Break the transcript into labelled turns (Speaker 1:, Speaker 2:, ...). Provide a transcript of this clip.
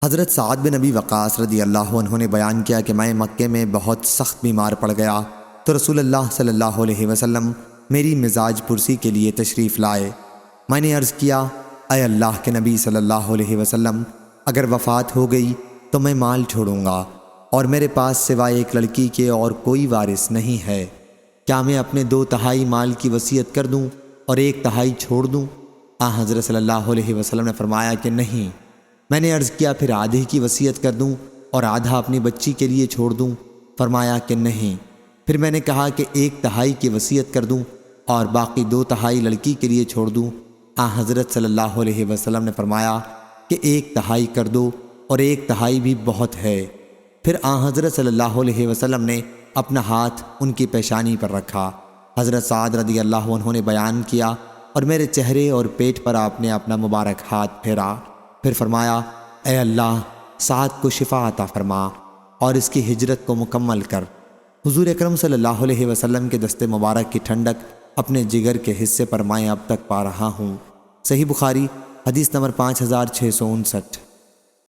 Speaker 1: حضرت سعد بن ابی وقاص رضی اللہ عنہ نے بیان کیا کہ میں مکے میں بہت سخت بیمار پڑ گیا تو رسول اللہ صلی اللہ علیہ وسلم میری مزاج پرسی کے لیے تشریف لائے۔ میں نے عرض کیا، اے اللہ کے نبی صلی اللہ علیہ وسلم، اگر وفات ہو گئی تو میں مال چھوڑوں گا اور میرے پاس سوائے ایک لڑکی کے اور کوئی وارث نہیں ہے، کیا میں اپنے 2/3 مال کی وصیت کر دوں اور 1/3 چھوڑ دوں؟ حضرت صلی اللہ علیہ وسلم نے فرمایا کہ نہیں۔ میں نے عرض کیا، پھر آدھے کی وصیت کر دوں اور آدھا اپنی بچی کے لیے چھوڑ دوں؟ فرمایا کہ نہیں۔ پھر میں نے کہا کہ 1/3 کی وصیت کر دوں اور باقی 2/3 لڑکی کے لیے چھوڑ دوں؟ حضرت صلی اللہ علیہ وسلم نے فرمایا کہ 1/3 کر دو اور 1/3 بھی بہت ہے۔ پھر حضرت صلی اللہ علیہ وسلم نے اپنا ہاتھ ان کی پیشانی پر رکھا۔ حضرت سعد رضی اللہ عنہ نے بیان کیا اور میرے چہرے اور پیٹ پر آپ نے اپنا مبارک ہاتھ پھیرا، پھر فرمایا، اے اللہ، سعد کو شفا عطا فرما اور اس کی ہجرت کو مکمل کر۔ حضور اکرم صلی اللہ علیہ وسلم کے دست مبارک کی ٹھنڈک اپنے جگر کے حصے پر میں اب تک پا رہا ہوں۔ صحیح بخاری، حدیث نمبر 5659۔